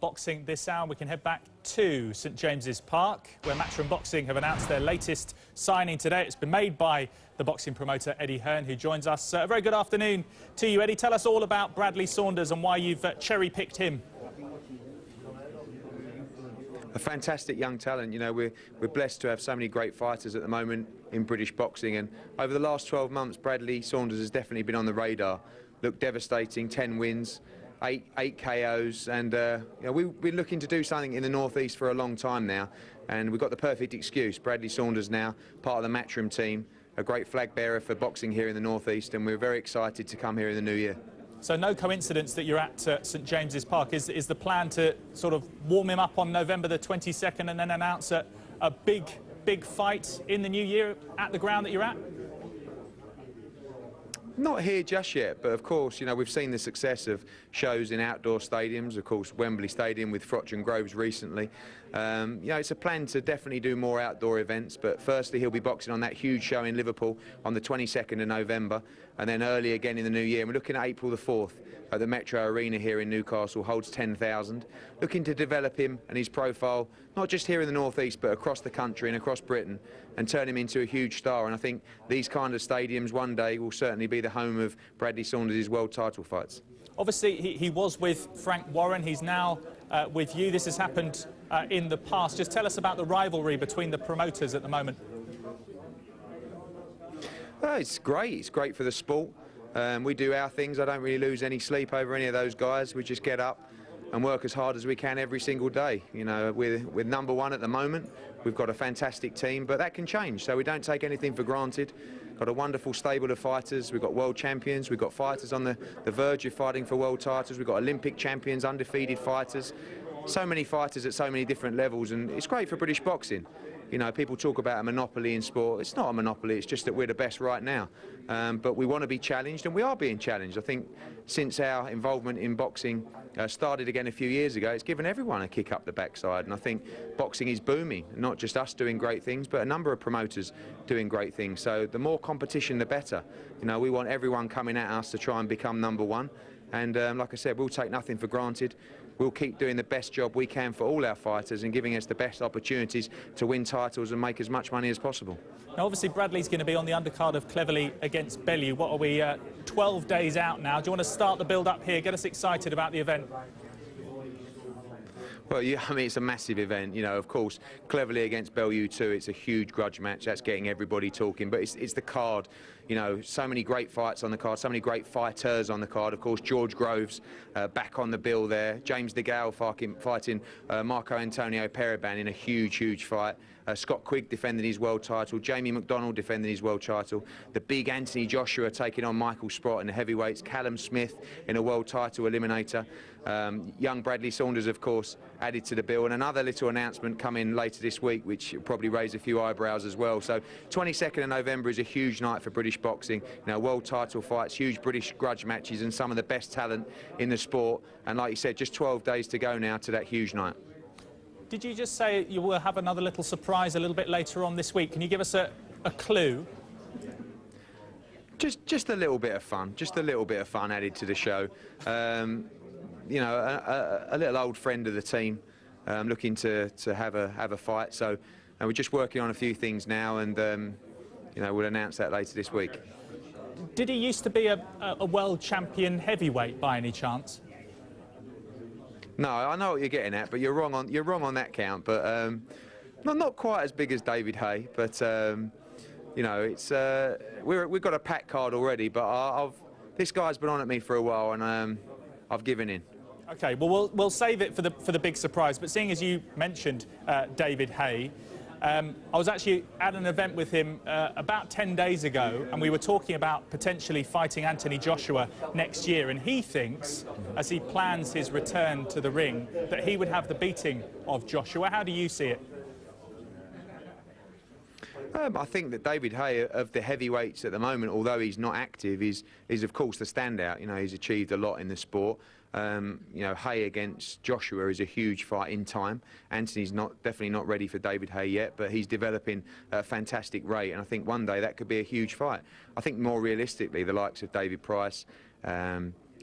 boxing this hour. We can head back to St James's Park, where Matchroom Boxing have announced their latest signing today. It's been made by the boxing promoter Eddie Hearn, who joins us. A very good afternoon to you, Eddie. Tell us all about Bradley Saunders and why you've cherry-picked him. A fantastic young talent. You know, we're blessed to have so many great fighters at the moment in British boxing, and over the last 12 months Bradley Saunders has definitely been on the radar. Looked devastating, 10 wins, 8 KOs, and you know, we've been looking to do something in the North East for a long time now, and we've got the perfect excuse. Bradley Saunders now part of the Matchroom team, a great flag bearer for boxing here in the North East, and we're very excited to come here in the new year. So no coincidence that you're at St James's Park. Is the plan to sort of warm him up on November the 22nd and then announce a big fight in the new year at the ground that you're at? Not here just yet, but of course, you know, we've seen the success of shows in outdoor stadiums, of course Wembley Stadium with Frochton Groves recently. You know, it's a plan to definitely do more outdoor events, but firstly he'll be boxing on that huge show in Liverpool on the 22nd of November, and then early again in the new year. And we're looking at April the 4th at the Metro Arena here in Newcastle, holds 10,000. Looking to develop him and his profile, not just here in the North East, but across the country and across Britain, and turn him into a huge star. And I think these kind of stadiums one day will certainly be the home of Bradley Saunders' world title fights. Obviously, he was with Frank Warren. He's now with you. This has happened in the past. Just tell us about the rivalry between the promoters at the moment. It's great. It's great for the sport. We do our things. I don't really lose any sleep over any of those guys. We just get up and work as hard as we can every single day. You know, we're number one at the moment. We've got a fantastic team, but that can change, so we don't take anything for granted. Got a wonderful stable of fighters. We've got world champions. We've got fighters on the verge of fighting for world titles. We've got Olympic champions, undefeated fighters. So many fighters at so many different levels, and it's great for British boxing. You know, people talk about a monopoly in sport. It's not a monopoly, it's just that we're the best right now. But we want to be challenged, and we are being challenged. I think since our involvement in boxing started again a few years ago, it's given everyone a kick up the backside. And I think boxing is booming, not just us doing great things, but a number of promoters doing great things. So the more competition, the better. You know, we want everyone coming at us to try and become number one. And like I said, we'll take nothing for granted. We'll keep doing the best job we can for all our fighters and giving us the best opportunities to win titles and make as much money as possible. Now, obviously, Bradley's going to be on the undercard of Cleverly against Bellew. What are we, 12 days out now? Do you want to start the build-up here? Get us excited about the event. Well, yeah, I mean, it's a massive event, you know, of course. Cleverly against Bellew too, it's a huge grudge match. That's getting everybody talking, but it's the card. You know, so many great fights on the card, so many great fighters on the card. Of course, George Groves back on the bill there. James DeGale fighting Marco Antonio Periban in a huge fight. Scott Quigg defending his world title. Jamie McDonald defending his world title. The big Anthony Joshua taking on Michael Sprott in the heavyweights. Callum Smith in a world title eliminator. Young Bradley Saunders, of course, added to the bill. And another little announcement coming later this week, which will probably raise a few eyebrows as well. So 22nd of November is a huge night for British boxing. You know, world title fights, huge British grudge matches, and some of the best talent in the sport. And like you said, just 12 days to go now to that huge night. Did you just say you will have another little surprise a little bit later on this week? Can you give us a clue? Just a little bit of fun. Just a little bit of fun added to the show. You know, a little old friend of the team looking to have a fight. So we're just working on a few things now, and you know, we'll announce that later this week. Did he used to be a world champion heavyweight by any chance? No, I know what you're getting at, but you're wrong on that count. But not quite as big as David Hay. But you know, it's we've got a pack card already. But this guy's been on at me for a while, and I've given in. Okay, well we'll save it for the big surprise. But seeing as you mentioned David Hay, I was actually at an event with him about 10 days ago, and we were talking about potentially fighting Anthony Joshua next year, and he thinks, as he plans his return to the ring, that he would have the beating of Joshua. How do you see it? I think that David Hay, of the heavyweights at the moment, although he's not active, is of course the standout. You know, he's achieved a lot in the sport. You know, Hay against Joshua is a huge fight in time. Anthony's definitely not ready for David Hay yet, but he's developing a fantastic rate, and I think one day that could be a huge fight. I think more realistically, the likes of David Price,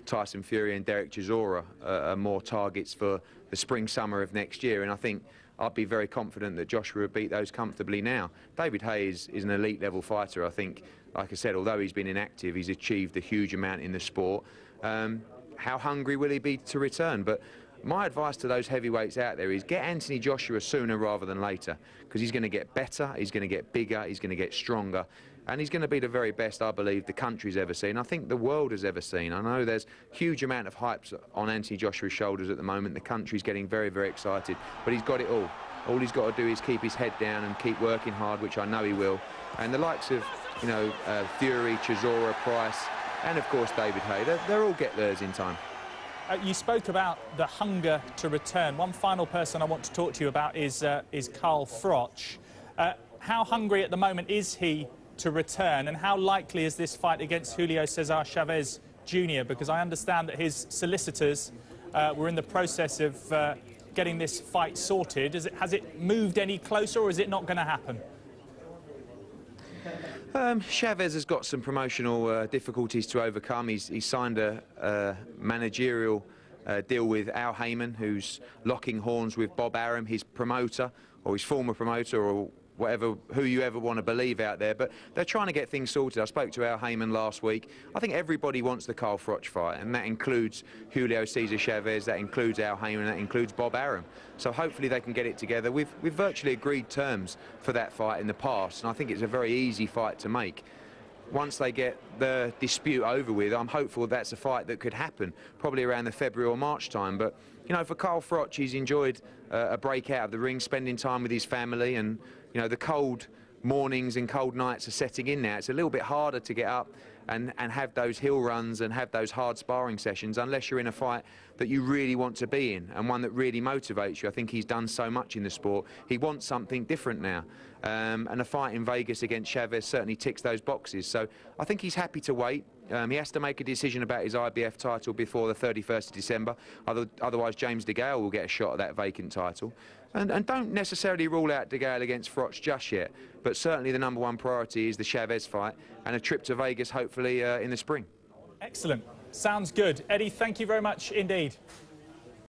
Tyson Fury and Derek Chisora are more targets for the spring-summer of next year, and I think I'd be very confident that Joshua would beat those comfortably now. David Haye is an elite-level fighter. I think, like I said, although he's been inactive, he's achieved a huge amount in the sport. How hungry will he be to return? But my advice to those heavyweights out there is get Anthony Joshua sooner rather than later, because he's going to get better, he's going to get bigger, he's going to get stronger, and he's going to be the very best, I believe, the country's ever seen. I think the world has ever seen. I know there's a huge amount of hype on Anthony Joshua's shoulders at the moment. The country's getting very, very excited, but he's got it all. All he's got to do is keep his head down and keep working hard, which I know he will. And the likes of, you know, Fury, Chisora, Price, and of course David Haye, they'll all get theirs in time. You spoke about the hunger to return. One final person I want to talk to you about is Carl Froch. How hungry at the moment is he to return, and how likely is this fight against Julio Cesar Chavez Jr.? Because I understand that his solicitors were in the process of getting this fight sorted. Has it moved any closer, or is it not going to happen? Chavez has got some promotional difficulties to overcome. He's signed a managerial deal with Al Heyman, who's locking horns with Bob Arum, his promoter, or his former promoter, or whatever, who you ever want to believe out there. But they're trying to get things sorted. I spoke to Al Heyman last week. I think everybody wants the Carl Froch fight, and that includes Julio Cesar Chavez, that includes Al Heyman, that includes Bob Arum. So hopefully they can get it together. We've virtually agreed terms for that fight in the past, and I think it's a very easy fight to make. Once they get the dispute over with, I'm hopeful that's a fight that could happen, probably around the February or March time. But, you know, for Carl Froch, he's enjoyed a break out of the ring, spending time with his family, and, you know, the cold mornings and cold nights are setting in now. It's a little bit harder to get up and have those hill runs and have those hard sparring sessions unless you're in a fight that you really want to be in, and one that really motivates you. I think he's done so much in the sport. He wants something different now. And a fight in Vegas against Chavez certainly ticks those boxes. So I think he's happy to wait. He has to make a decision about his IBF title before the 31st of December. Otherwise, James DeGale will get a shot at that vacant title. And don't necessarily rule out DeGale against Froch just yet. But certainly the #1 priority is the Chavez fight and a trip to Vegas, hopefully in the spring. Excellent. Sounds good. Eddie, thank you very much indeed.